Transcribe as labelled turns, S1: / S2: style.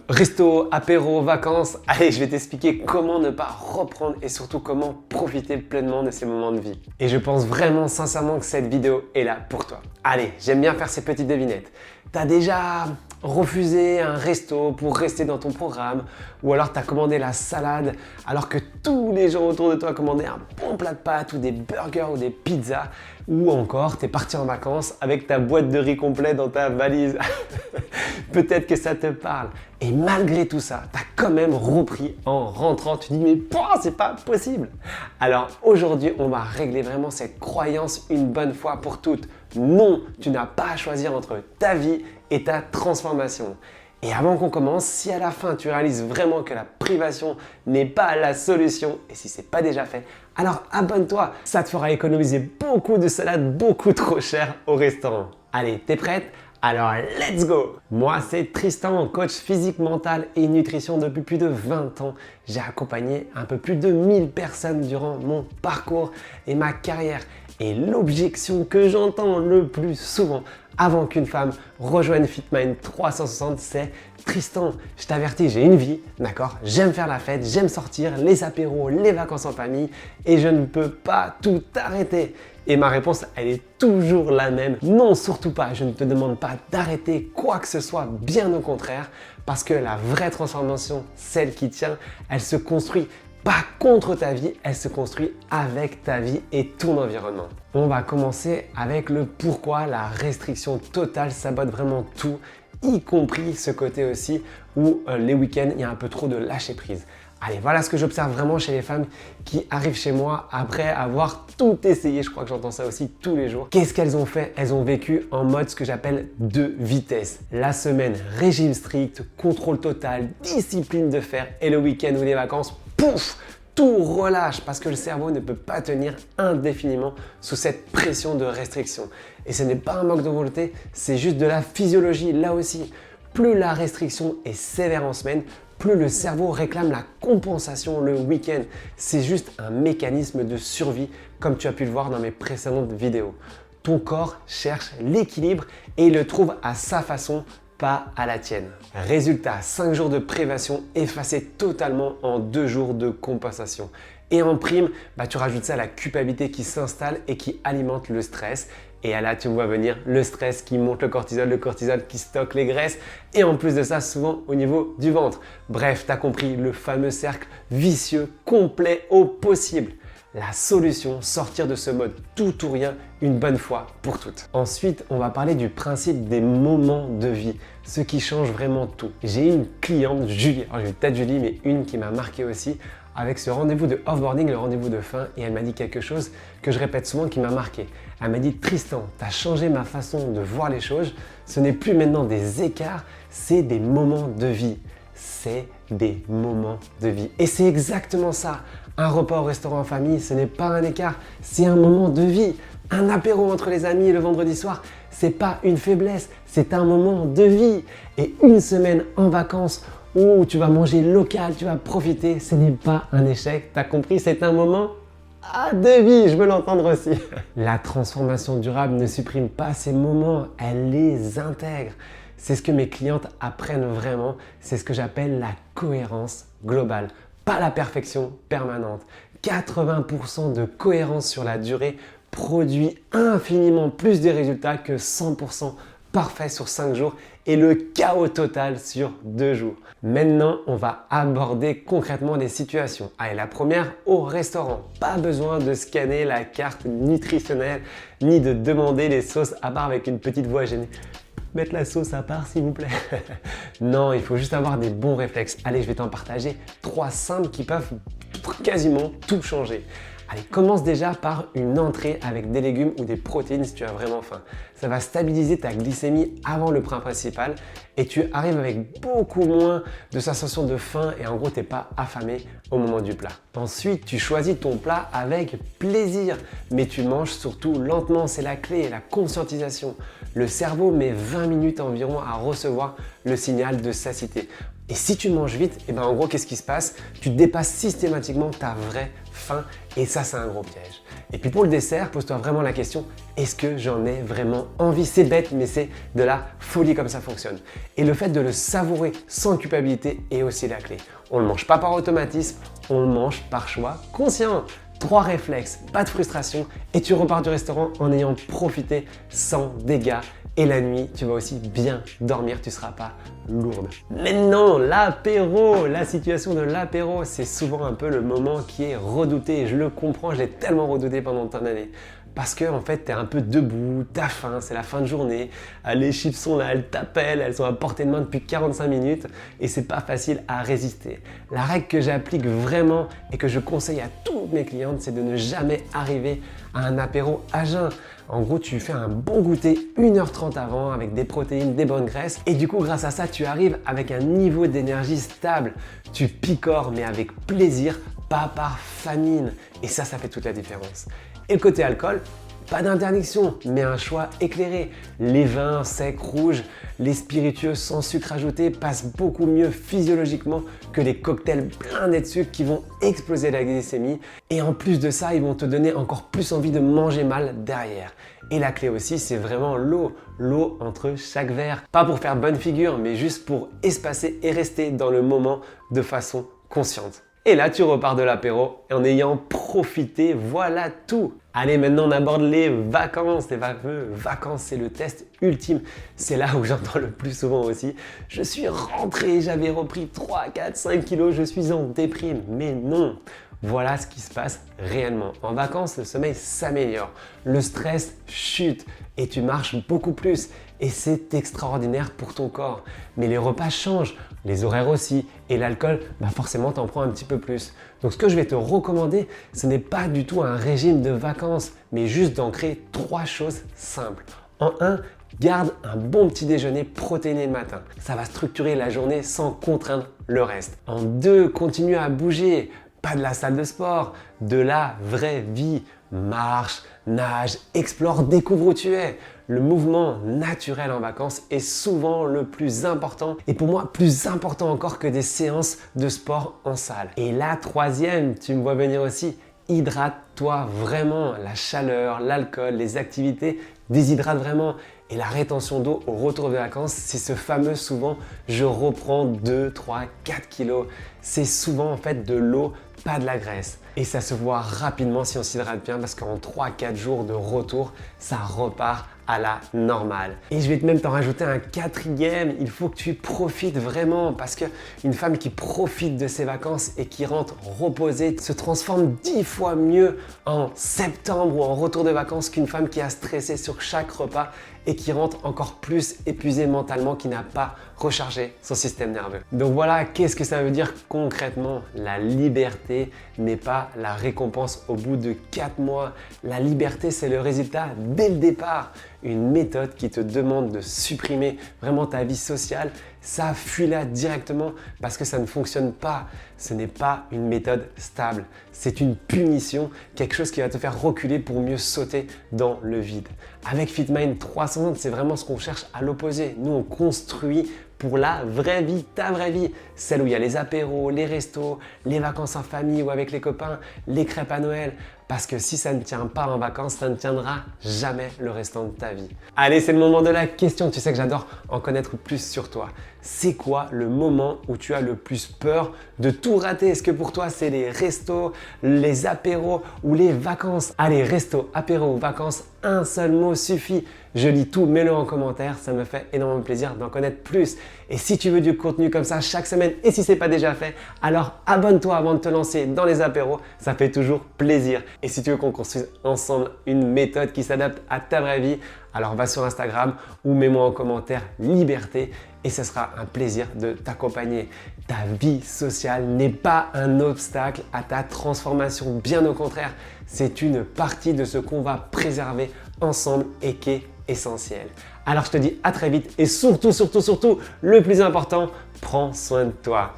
S1: resto, apéro, vacances. Allez, je vais t'expliquer comment ne pas reprendre et surtout comment profiter pleinement de ces moments de vie. Et je pense vraiment sincèrement que cette vidéo est là pour toi. Allez, j'aime bien faire ces petites devinettes. T'as déjà refusé un resto pour rester dans ton programme, ou alors t'as commandé la salade alors que tous les gens autour de toi commandaient un bon plat de pâtes ou des burgers ou des pizzas, ou encore t'es parti en vacances avec ta boîte de riz complet dans ta valise. Peut-être que ça te parle. Et malgré tout ça, t'as quand même repris en rentrant. Tu dis mais c'est pas possible. Alors aujourd'hui, on va régler vraiment cette croyance une bonne fois pour toutes. Non, tu n'as pas à choisir entre ta vie et ta transformation. Et avant qu'on commence, si à la fin tu réalises vraiment que la privation n'est pas la solution, et si ce n'est pas déjà fait, alors abonne-toi, ça te fera économiser beaucoup de salade beaucoup trop cher au restaurant. Allez, t'es prête? Alors let's go! Moi c'est Tristan, coach physique, mental et nutrition depuis plus de 20 ans. J'ai accompagné un peu plus de 1000 personnes durant mon parcours et ma carrière. Et l'objection que j'entends le plus souvent avant qu'une femme rejoigne FitMind 360, c'est Tristan, je t'avertis, j'ai une vie, d'accord? J'aime faire la fête, j'aime sortir, les apéros, les vacances en famille et je ne peux pas tout arrêter. Et ma réponse, elle est toujours la même. Non, surtout pas, je ne te demande pas d'arrêter quoi que ce soit, bien au contraire, parce que la vraie transformation, celle qui tient, elle se construit pas contre ta vie, elle se construit avec ta vie et ton environnement. On va commencer avec le pourquoi la restriction totale sabote vraiment tout, y compris ce côté aussi où les week-ends, il y a un peu trop de lâcher prise. Allez, voilà ce que j'observe vraiment chez les femmes qui arrivent chez moi après avoir tout essayé. Je crois que j'entends ça aussi tous les jours. Qu'est-ce qu'elles ont fait? Elles ont vécu en mode ce que j'appelle de vitesse. La semaine, régime strict, contrôle total, discipline de fer et le week-end ou les vacances, pouf! Tout relâche parce que le cerveau ne peut pas tenir indéfiniment sous cette pression de restriction. Et ce n'est pas un manque de volonté, c'est juste de la physiologie. Là aussi, plus la restriction est sévère en semaine, plus le cerveau réclame la compensation le week-end. C'est juste un mécanisme de survie, comme tu as pu le voir dans mes précédentes vidéos. Ton corps cherche l'équilibre et il le trouve à sa façon, pas à la tienne. Résultat, 5 jours de privation effacés totalement en 2 jours de compensation. Et en prime, tu rajoutes ça à la culpabilité qui s'installe et qui alimente le stress. Et là, tu me vois venir, le stress qui monte le cortisol qui stocke les graisses. Et en plus de ça, souvent au niveau du ventre. Bref, tu as compris le fameux cercle vicieux complet au possible. La solution, sortir de ce mode tout ou rien une bonne fois pour toutes. Ensuite, on va parler du principe des moments de vie, ce qui change vraiment tout. J'ai une cliente, Julie, alors j'ai peut-être Julie, mais une qui m'a marqué aussi, avec ce rendez-vous de offboarding, le rendez-vous de fin, et elle m'a dit quelque chose que je répète souvent qui m'a marqué. Elle m'a dit « Tristan, tu as changé ma façon de voir les choses, ce n'est plus maintenant des écarts, c'est des moments de vie. » C'est des moments de vie. Et c'est exactement ça. Un repas au restaurant en famille, ce n'est pas un écart, c'est un moment de vie. Un apéro entre les amis le vendredi soir, c'est pas une faiblesse, c'est un moment de vie. Et une semaine en vacances où tu vas manger local, tu vas profiter, ce n'est pas un échec. T'as compris, c'est un moment de vie, je veux l'entendre aussi. La transformation durable ne supprime pas ces moments, elle les intègre. C'est ce que mes clientes apprennent vraiment, c'est ce que j'appelle la cohérence globale, pas la perfection permanente. 80% de cohérence sur la durée produit infiniment plus de résultats que 100% parfait sur 5 jours et le chaos total sur 2 jours. Maintenant, on va aborder concrètement les situations. Allez, la première, au restaurant. Pas besoin de scanner la carte nutritionnelle ni de demander les sauces à part avec une petite voix gênée. Mettre la sauce à part s'il vous plaît. Non, il faut juste avoir des bons réflexes. Allez, je vais t'en partager 3 simples qui peuvent quasiment tout changer. Allez, commence déjà par une entrée avec des légumes ou des protéines si tu as vraiment faim. Ça va stabiliser ta glycémie avant le plat principal et tu arrives avec beaucoup moins de sensation de faim et en gros, tu n'es pas affamé au moment du plat. Ensuite, tu choisis ton plat avec plaisir, mais tu manges surtout lentement, c'est la clé, la conscientisation. Le cerveau met 20 minutes environ à recevoir le signal de satiété. Et si tu manges vite, et en gros, qu'est-ce qui se passe? Tu dépasses systématiquement ta vraie faim et ça, c'est un gros piège. Et puis pour le dessert, pose-toi vraiment la question, est-ce que j'en ai vraiment envie? C'est bête, mais c'est de la folie comme ça fonctionne. Et le fait de le savourer sans culpabilité est aussi la clé. On ne le mange pas par automatisme, on le mange par choix conscient. 3 réflexes, pas de frustration et tu repars du restaurant en ayant profité sans dégâts. Et la nuit, tu vas aussi bien dormir, tu ne seras pas lourde. Maintenant, l'apéro, la situation de l'apéro, c'est souvent un peu le moment qui est redouté. Je le comprends, je l'ai tellement redouté pendant tant d'années. Parce que en fait, tu es un peu debout, t'as faim, c'est la fin de journée, les chips sont là, elles t'appellent, elles sont à portée de main depuis 45 minutes et c'est pas facile à résister. La règle que j'applique vraiment et que je conseille à toutes mes clientes, c'est de ne jamais arriver à un apéro à jeun. En gros, tu fais un bon goûter 1h30 avant avec des protéines, des bonnes graisses et du coup, grâce à ça, tu arrives avec un niveau d'énergie stable. Tu picores mais avec plaisir, pas par famine. Et ça fait toute la différence. Et le côté alcool, pas d'interdiction, mais un choix éclairé. Les vins secs, rouges, les spiritueux sans sucre ajouté passent beaucoup mieux physiologiquement que les cocktails blindés de sucre qui vont exploser la glycémie. Et en plus de ça, ils vont te donner encore plus envie de manger mal derrière. Et la clé aussi, c'est vraiment l'eau entre chaque verre. Pas pour faire bonne figure, mais juste pour espacer et rester dans le moment de façon consciente. Et là, tu repars de l'apéro en ayant profité, voilà tout. Allez, maintenant on aborde les vacances. Les fameuses vacances, c'est le test ultime. C'est là où j'entends le plus souvent aussi. Je suis rentré, j'avais repris 3, 4, 5 kilos, je suis en déprime. Mais non, voilà ce qui se passe réellement. En vacances, le sommeil s'améliore, le stress chute et tu marches beaucoup plus. Et c'est extraordinaire pour ton corps. Mais les repas changent, les horaires aussi, et l'alcool, forcément, t'en prends un petit peu plus. Donc ce que je vais te recommander, ce n'est pas du tout un régime de vacances, mais juste d'ancrer 3 choses simples. En 1, garde un bon petit déjeuner protéiné le matin. Ça va structurer la journée sans contraindre le reste. En 2, continue à bouger. Pas de la salle de sport, de la vraie vie. Marche, nage, explore, découvre où tu es. Le mouvement naturel en vacances est souvent le plus important et pour moi plus important encore que des séances de sport en salle. Et la 3e, tu me vois venir aussi, hydrate-toi vraiment. La chaleur, l'alcool, les activités déshydratent vraiment. Et la rétention d'eau au retour des vacances, c'est ce fameux souvent je reprends 2, 3, 4 kilos. C'est souvent en fait de l'eau, pas de la graisse. Et ça se voit rapidement si on s'hydrate bien parce qu'en 3-4 jours de retour, ça repart à la normale. Et je vais même t'en rajouter un 4e, il faut que tu profites vraiment parce qu'une femme qui profite de ses vacances et qui rentre reposée se transforme 10 fois mieux en septembre ou en retour de vacances qu'une femme qui a stressé sur chaque repas et qui rentre encore plus épuisée mentalement, qui n'a pas rechargé son système nerveux. Donc voilà, qu'est-ce que ça veut dire concrètement? La liberté n'est pas la récompense au bout de 4 mois. La liberté, c'est le résultat dès le départ. Une méthode qui te demande de supprimer vraiment ta vie sociale, ça fuis-la directement parce que ça ne fonctionne pas. Ce n'est pas une méthode stable. C'est une punition, quelque chose qui va te faire reculer pour mieux sauter dans le vide. Avec FitMind 360, c'est vraiment ce qu'on cherche à l'opposé. Nous, on construit pour la vraie vie, ta vraie vie. Celle où il y a les apéros, les restos, les vacances en famille ou avec les copains, les crêpes à Noël. Parce que si ça ne tient pas en vacances, ça ne tiendra jamais le restant de ta vie. Allez, c'est le moment de la question. Tu sais que j'adore en connaître plus sur toi. C'est quoi le moment où tu as le plus peur de tout rater? Est-ce que pour toi, c'est les restos, les apéros ou les vacances? Allez, resto, apéro ou vacances, un seul mot suffit. Je lis tout, mets-le en commentaire, ça me fait énormément plaisir d'en connaître plus. Et si tu veux du contenu comme ça chaque semaine, et si ce n'est pas déjà fait, alors abonne-toi avant de te lancer dans les apéros, ça fait toujours plaisir. Et si tu veux qu'on construise ensemble une méthode qui s'adapte à ta vraie vie, alors va sur Instagram ou mets-moi en commentaire liberté et ce sera un plaisir de t'accompagner. Ta vie sociale n'est pas un obstacle à ta transformation, bien au contraire, c'est une partie de ce qu'on va préserver ensemble et qui est essentiel. Alors je te dis à très vite et surtout, le plus important, prends soin de toi.